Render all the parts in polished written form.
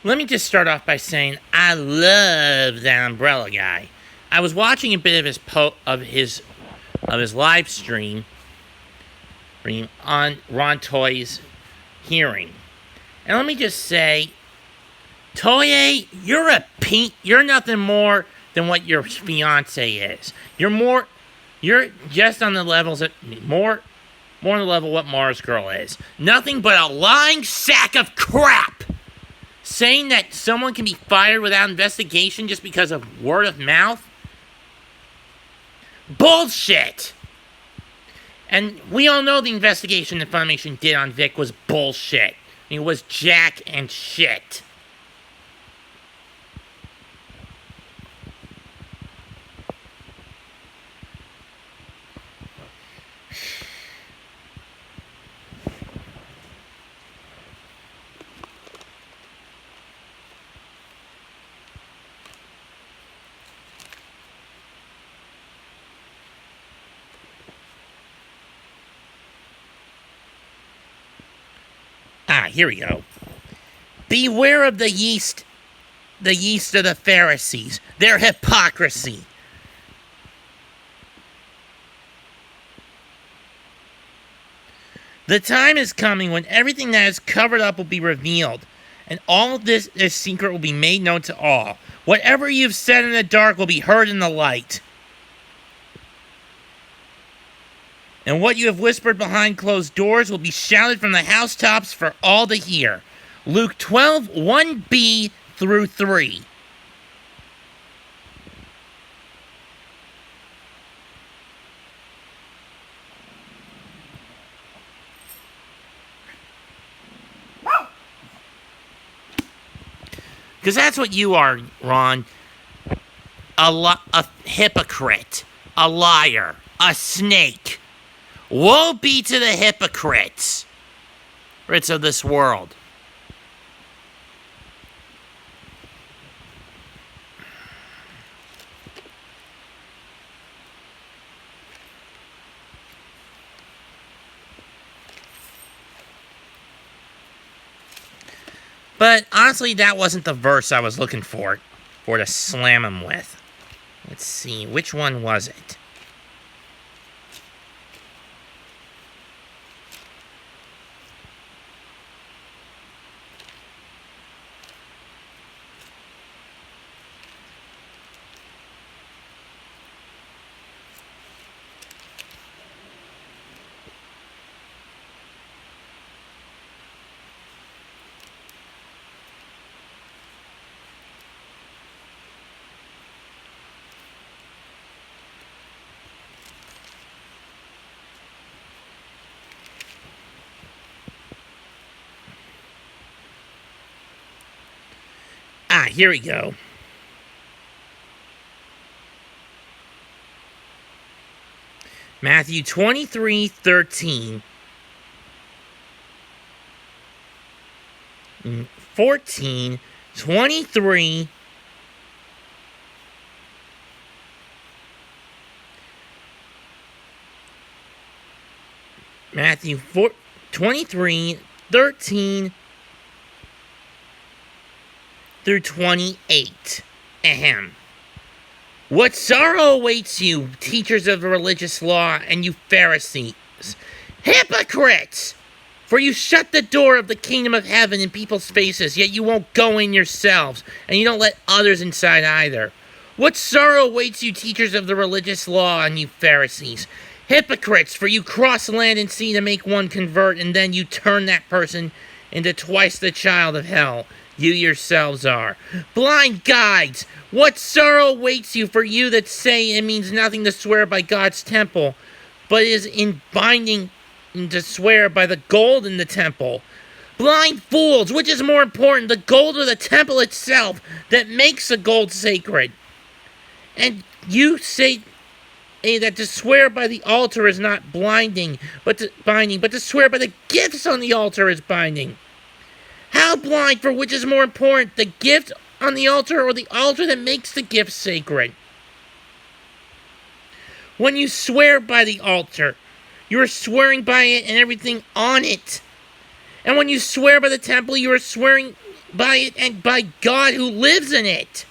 Let me just start off by saying I love that umbrella guy. I was watching a bit of his live stream on Ron Toye's hearing, and let me just say, Toye, you're nothing more than what your fiance is. You're just on the levels of more on the level of what Mars Girl is. Nothing but a lying sack of crap. Saying that someone can be fired without investigation just because of word of mouth? Bullshit! And we all know the investigation that Funimation did on Vic was bullshit. It was jack and shit. Here we go. Beware of the yeast of the Pharisees, their hypocrisy. The time is coming when everything that is covered up will be revealed, and all of this secret will be made known to all. Whatever you've said in the dark will be heard in the light. And what you have whispered behind closed doors will be shouted from the housetops for all to hear. Luke 12, 1b through 3. Because that's what you are, Ron. A hypocrite. A liar. A snake. Woe be to the hypocrites of this world. But honestly, that wasn't the verse I was looking for to slam him with. Let's see, which one was it? Here we go. Matthew 23:13, 14, 23, Matthew 23, 13 through 28. Ahem. What sorrow awaits you, teachers of the religious law, and you Pharisees, hypocrites! For you shut the door of the kingdom of heaven in people's faces, yet you won't go in yourselves, and you don't let others inside either. What sorrow awaits you, teachers of the religious law, and you Pharisees, hypocrites! For you cross land and sea to make one convert, and then you turn that person into twice the child of hell. You yourselves are. Blind guides! What sorrow awaits you, for you that say it means nothing to swear by God's temple, but is in binding to swear by the gold in the temple. Blind fools! Which is more important, the gold or the temple itself that makes the gold sacred? And you say that to swear by the altar is not binding, but to swear by the gifts on the altar is binding. How blind, for which is more important, the gift on the altar or the altar that makes the gift sacred? When you swear by the altar, you are swearing by it and everything on it. And when you swear by the temple, you are swearing by it and by God who lives in it.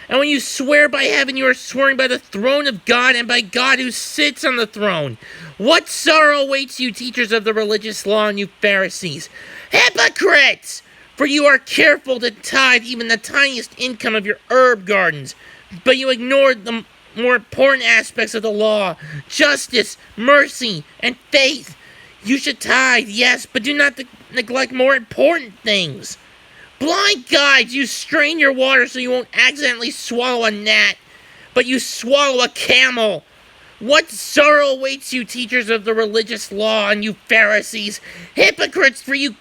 And when you swear by heaven, you are swearing by the throne of God and by God who sits on the throne. What sorrow awaits you, teachers of the religious law, and you Pharisees? Hypocrites! For you are careful to tithe even the tiniest income of your herb gardens, but you ignore the more important aspects of the law: justice, mercy, and faith. You should tithe, yes, but do not neglect more important things. Blind guides, you strain your water so you won't accidentally swallow a gnat, but you swallow a camel. What sorrow awaits you, teachers of the religious law, and you Pharisees? Hypocrites, for you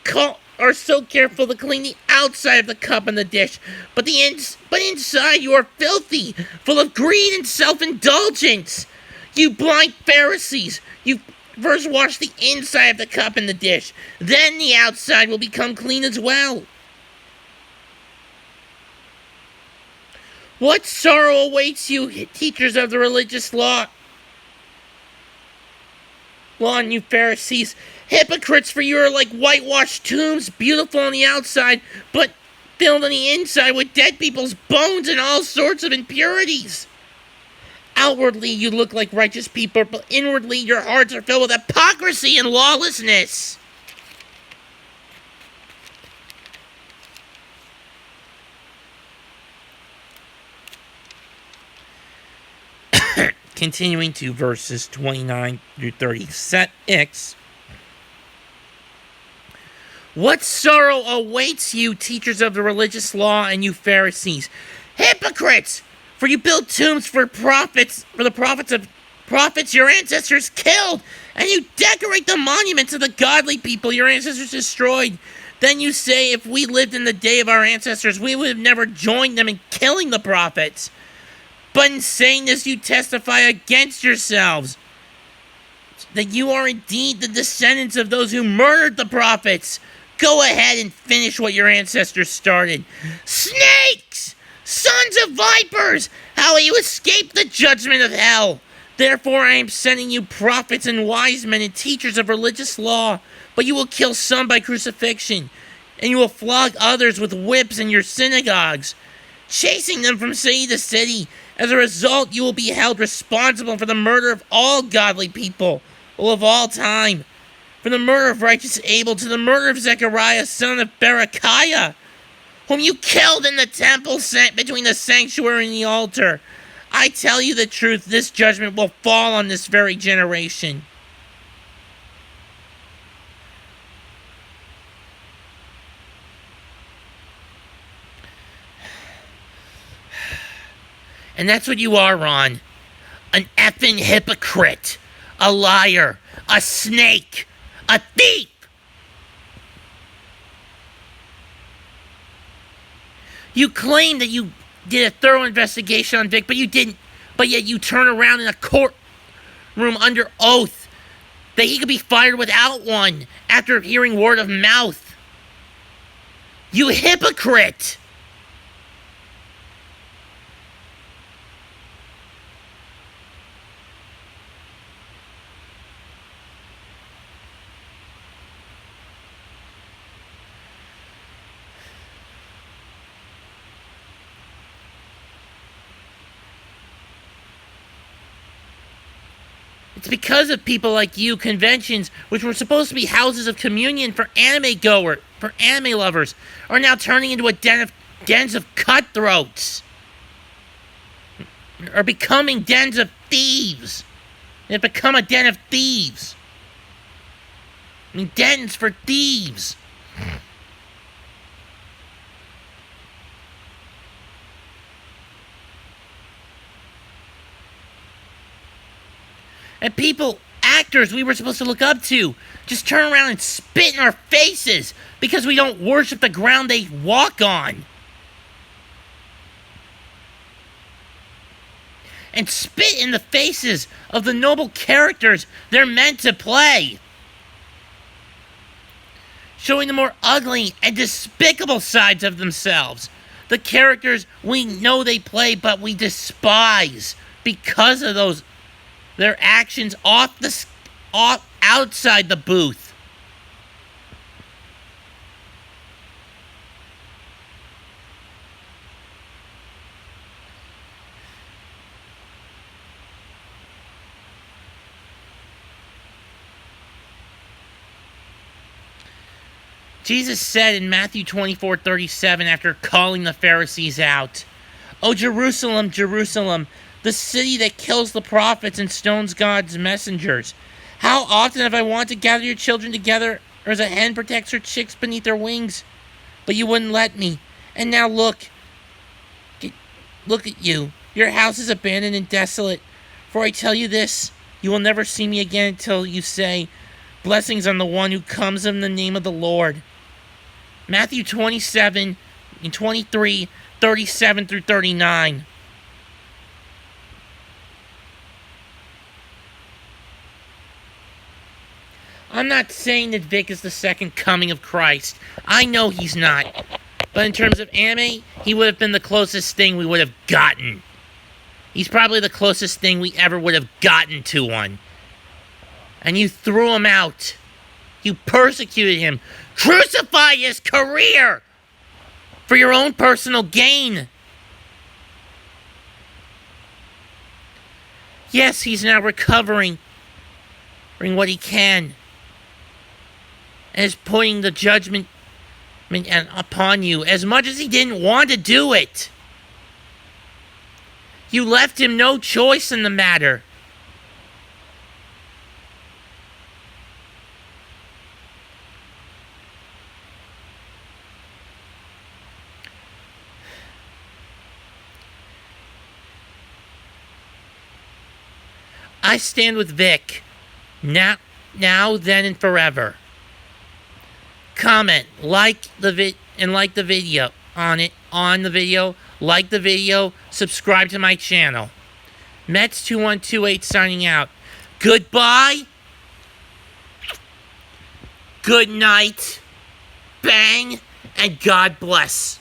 are so careful to clean the outside of the cup and the dish, but inside you are filthy, full of greed and self-indulgence. You blind Pharisees, you first wash the inside of the cup and the dish, then the outside will become clean as well. What sorrow awaits you, teachers of the religious law, and you Pharisees? Hypocrites, for you are like whitewashed tombs, beautiful on the outside, but filled on the inside with dead people's bones and all sorts of impurities. Outwardly, you look like righteous people, but inwardly, your hearts are filled with hypocrisy and lawlessness. Continuing to verses 29 through 36. What sorrow awaits you, teachers of the religious law, and you Pharisees? Hypocrites! For you build tombs for the prophets your ancestors killed, and you decorate the monuments of the godly people your ancestors destroyed. Then you say, if we lived in the day of our ancestors, we would have never joined them in killing the prophets. But in saying this, you testify against yourselves that you are indeed the descendants of those who murdered the prophets. Go ahead and finish what your ancestors started. Snakes! Sons of vipers! How will you escape the judgment of hell? Therefore I am sending you prophets and wise men and teachers of religious law, but you will kill some by crucifixion, and you will flog others with whips in your synagogues, chasing them from city to city. As a result, you will be held responsible for the murder of all godly people of all time, from the murder of righteous Abel to the murder of Zechariah, son of Berechiah, whom you killed in the temple between the sanctuary and the altar. I tell you the truth, this judgment will fall on this very generation. And that's what you are, Ron. An effing hypocrite. A liar. A snake. A thief. You claim that you did a thorough investigation on Vic, but you didn't. But yet you turn around in a courtroom under oath that he could be fired without one after hearing word of mouth. You hypocrite! It's because of people like you, conventions, which were supposed to be houses of communion for anime lovers, are now turning into a dens of cutthroats. Are becoming dens of thieves. They've become a den of thieves. I mean, dens for thieves. And people, actors we were supposed to look up to, just turn around and spit in our faces because we don't worship the ground they walk on. And spit in the faces of the noble characters they're meant to play. Showing the more ugly and despicable sides of themselves. The characters we know they play but we despise because of their actions outside the booth. Jesus said in Matthew 24:37 after calling the Pharisees out, "O Jerusalem, Jerusalem, the city that kills the prophets and stones God's messengers. How often have I wanted to gather your children together as a hen protects her chicks beneath her wings? But you wouldn't let me. And now look at you. Your house is abandoned and desolate. For I tell you this, you will never see me again until you say, 'Blessings on the one who comes in the name of the Lord.'" Matthew 27 and 23, 37 through 39. I'm not saying that Vic is the second coming of Christ. I know he's not. But in terms of anime, he would have been the closest thing we would have gotten. He's probably the closest thing we ever would have gotten to one. And you threw him out. You persecuted him. Crucify his career for your own personal gain. Yes, he's now recovering what he can. And is putting the judgment upon you as much as he didn't want to do it. You left him no choice in the matter. I stand with Vic. Now, then, and forever. Comment, like the video on the video, like the video, subscribe to my channel. Mets2128 signing out. Goodbye. Good night. Bang, and God bless.